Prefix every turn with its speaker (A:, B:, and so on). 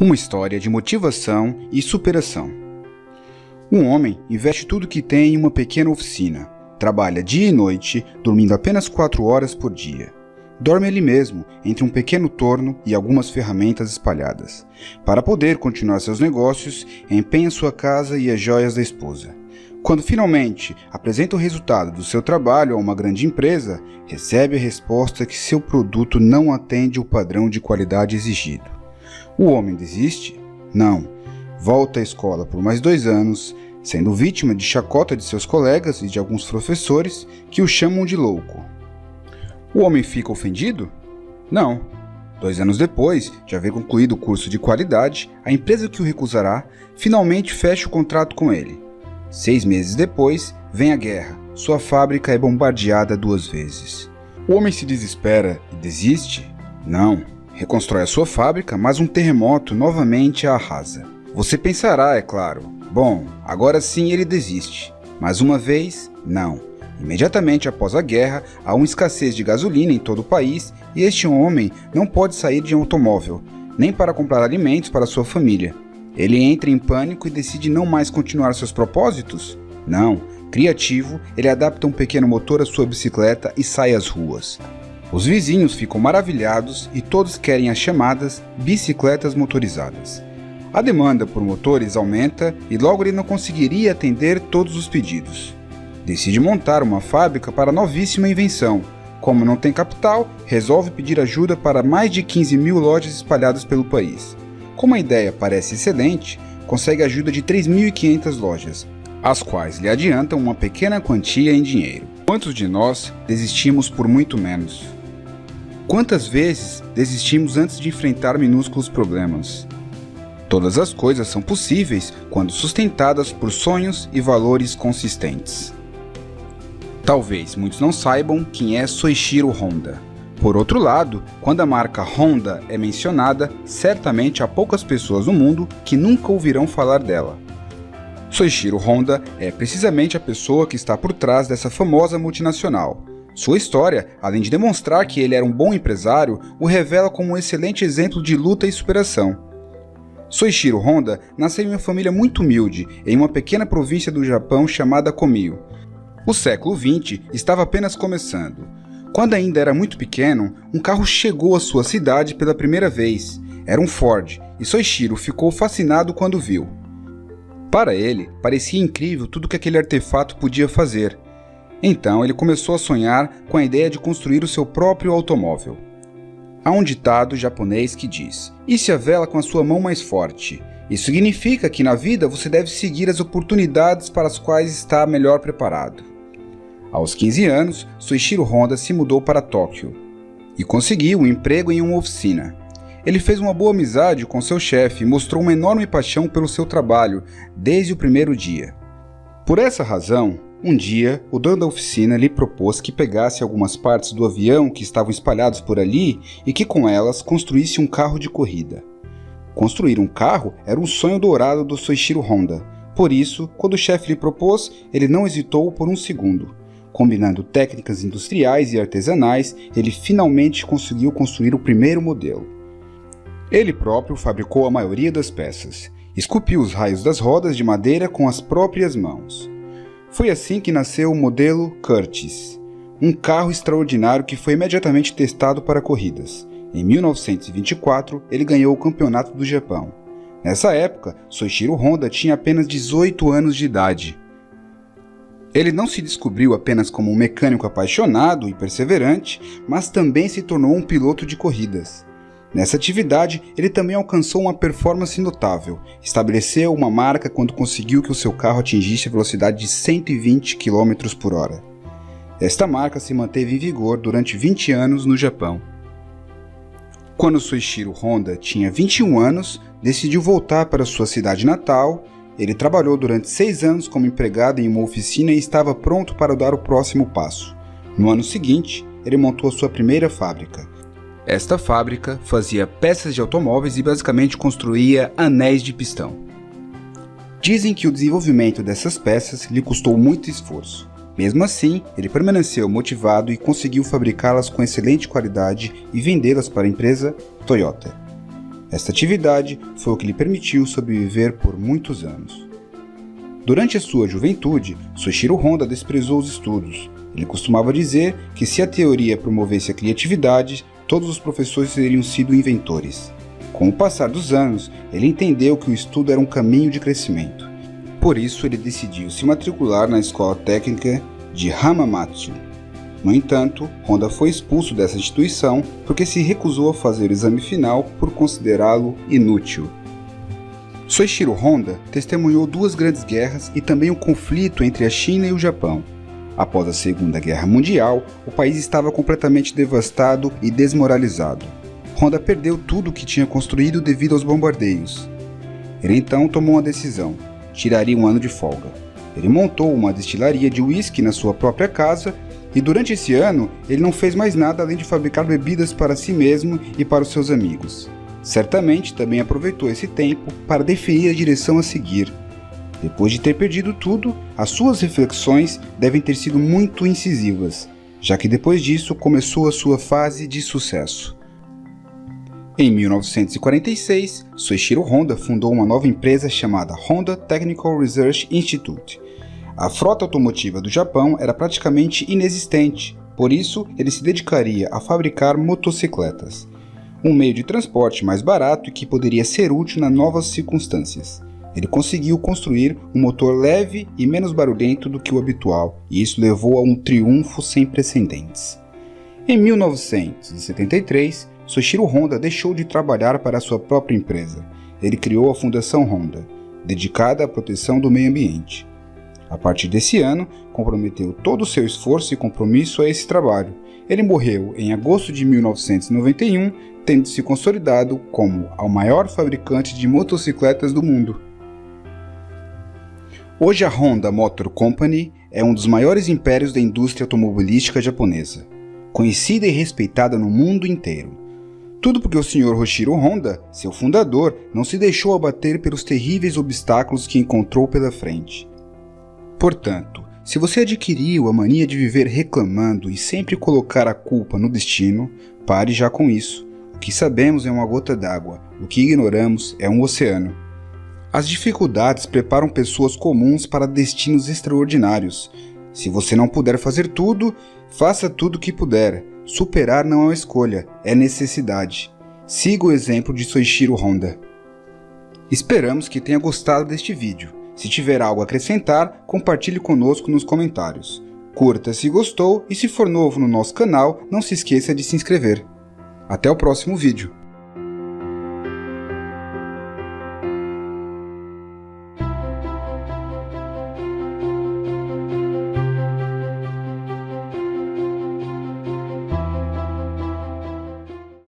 A: Uma história de motivação e superação. Um homem investe tudo que tem em uma pequena oficina. Trabalha dia e noite, dormindo apenas 4 horas por dia. Dorme ali mesmo, entre um pequeno torno e algumas ferramentas espalhadas. Para poder continuar seus negócios, empenha sua casa e as joias da esposa. Quando finalmente apresenta o resultado do seu trabalho a uma grande empresa, recebe a resposta que seu produto não atende o padrão de qualidade exigido. O homem desiste? Não. Volta à escola por mais 2 anos, sendo vítima de chacota de seus colegas e de alguns professores que o chamam de louco. O homem fica ofendido? Não. 2 anos depois de haver concluído o curso de qualidade, a empresa que o recusará finalmente fecha o contrato com ele. 6 meses depois, vem a guerra. Sua fábrica é bombardeada 2 vezes. O homem se desespera e desiste? Não. Reconstrói a sua fábrica, mas um terremoto novamente a arrasa. Você pensará, é claro, bom, agora sim ele desiste. Mais uma vez, não. Imediatamente após a guerra, há uma escassez de gasolina em todo o país e este homem não pode sair de um automóvel, nem para comprar alimentos para sua família. Ele entra em pânico e decide não mais continuar seus propósitos? Não. Criativo, ele adapta um pequeno motor à sua bicicleta e sai às ruas. Os vizinhos ficam maravilhados e todos querem as chamadas bicicletas motorizadas. A demanda por motores aumenta e logo ele não conseguiria atender todos os pedidos. Decide montar uma fábrica para a novíssima invenção. Como não tem capital, resolve pedir ajuda para mais de 15.000 lojas espalhadas pelo país. Como a ideia parece excelente, consegue a ajuda de 3.500 lojas, as quais lhe adiantam uma pequena quantia em dinheiro. Quantos de nós desistimos por muito menos? Quantas vezes desistimos antes de enfrentar minúsculos problemas? Todas as coisas são possíveis quando sustentadas por sonhos e valores consistentes. Talvez muitos não saibam quem é Soichiro Honda. Por outro lado, quando a marca Honda é mencionada, certamente há poucas pessoas no mundo que nunca ouvirão falar dela. Soichiro Honda é precisamente a pessoa que está por trás dessa famosa multinacional. Sua história, além de demonstrar que ele era um bom empresário, o revela como um excelente exemplo de luta e superação. Soichiro Honda nasceu em uma família muito humilde, em uma pequena província do Japão chamada Komio. O século XX estava apenas começando. Quando ainda era muito pequeno, um carro chegou à sua cidade pela primeira vez. Era um Ford, e Soichiro ficou fascinado quando viu. Para ele, parecia incrível tudo que aquele artefato podia fazer. Então ele começou a sonhar com a ideia de construir o seu próprio automóvel. Há um ditado japonês que diz: "E se a vela com a sua mão mais forte?" Isso significa que na vida você deve seguir as oportunidades para as quais está melhor preparado. Aos 15 anos, Soichiro Honda se mudou para Tóquio e conseguiu um emprego em uma oficina. Ele fez uma boa amizade com seu chefe e mostrou uma enorme paixão pelo seu trabalho desde o primeiro dia. Por essa razão, um dia, o dono da oficina lhe propôs que pegasse algumas partes do avião que estavam espalhados por ali e que com elas construísse um carro de corrida. Construir um carro era um sonho dourado do Soichiro Honda. Por isso, quando o chefe lhe propôs, ele não hesitou por um segundo. Combinando técnicas industriais e artesanais, ele finalmente conseguiu construir o primeiro modelo. Ele próprio fabricou a maioria das peças. Esculpiu os raios das rodas de madeira com as próprias mãos. Foi assim que nasceu o modelo Curtiss, um carro extraordinário que foi imediatamente testado para corridas. Em 1924, ele ganhou o campeonato do Japão. Nessa época, Soichiro Honda tinha apenas 18 anos de idade. Ele não se descobriu apenas como um mecânico apaixonado e perseverante, mas também se tornou um piloto de corridas. Nessa atividade, ele também alcançou uma performance notável. Estabeleceu uma marca quando conseguiu que o seu carro atingisse a velocidade de 120 km por hora. Esta marca se manteve em vigor durante 20 anos no Japão. Quando Soichiro Honda tinha 21 anos, decidiu voltar para sua cidade natal. Ele trabalhou durante 6 anos como empregado em uma oficina e estava pronto para dar o próximo passo. No ano seguinte, ele montou a sua primeira fábrica. Esta fábrica fazia peças de automóveis e basicamente construía anéis de pistão. Dizem que o desenvolvimento dessas peças lhe custou muito esforço. Mesmo assim, ele permaneceu motivado e conseguiu fabricá-las com excelente qualidade e vendê-las para a empresa Toyota. Esta atividade foi o que lhe permitiu sobreviver por muitos anos. Durante a sua juventude, Soichiro Honda desprezou os estudos. Ele costumava dizer que se a teoria promovesse a criatividade, todos os professores teriam sido inventores. Com o passar dos anos, ele entendeu que o estudo era um caminho de crescimento. Por isso, ele decidiu se matricular na escola técnica de Hamamatsu. No entanto, Honda foi expulso dessa instituição porque se recusou a fazer o exame final por considerá-lo inútil. Soichiro Honda testemunhou duas grandes guerras e também um conflito entre a China e o Japão. Após a Segunda Guerra Mundial, o país estava completamente devastado e desmoralizado. Honda perdeu tudo o que tinha construído devido aos bombardeios. Ele então tomou uma decisão: tiraria um ano de folga. Ele montou uma destilaria de uísque na sua própria casa e durante esse ano ele não fez mais nada além de fabricar bebidas para si mesmo e para os seus amigos. Certamente também aproveitou esse tempo para definir a direção a seguir. Depois de ter perdido tudo, as suas reflexões devem ter sido muito incisivas, já que depois disso começou a sua fase de sucesso. Em 1946, Soichiro Honda fundou uma nova empresa chamada Honda Technical Research Institute. A frota automotiva do Japão era praticamente inexistente, por isso ele se dedicaria a fabricar motocicletas, um meio de transporte mais barato e que poderia ser útil nas novas circunstâncias. Ele conseguiu construir um motor leve e menos barulhento do que o habitual, e isso levou a um triunfo sem precedentes. Em 1973, Soichiro Honda deixou de trabalhar para a sua própria empresa. Ele criou a Fundação Honda, dedicada à proteção do meio ambiente. A partir desse ano, comprometeu todo o seu esforço e compromisso a esse trabalho. Ele morreu em agosto de 1991, tendo se consolidado como o maior fabricante de motocicletas do mundo. Hoje a Honda Motor Company é um dos maiores impérios da indústria automobilística japonesa, conhecida e respeitada no mundo inteiro. Tudo porque o Sr. Hoshiro Honda, seu fundador, não se deixou abater pelos terríveis obstáculos que encontrou pela frente. Portanto, se você adquiriu a mania de viver reclamando e sempre colocar a culpa no destino, pare já com isso. O que sabemos é uma gota d'água, o que ignoramos é um oceano. As dificuldades preparam pessoas comuns para destinos extraordinários. Se você não puder fazer tudo, faça tudo o que puder. Superar não é uma escolha, é necessidade. Siga o exemplo de Soichiro Honda. Esperamos que tenha gostado deste vídeo. Se tiver algo a acrescentar, compartilhe conosco nos comentários. Curta se gostou e se for novo no nosso canal, não se esqueça de se inscrever. Até o próximo vídeo.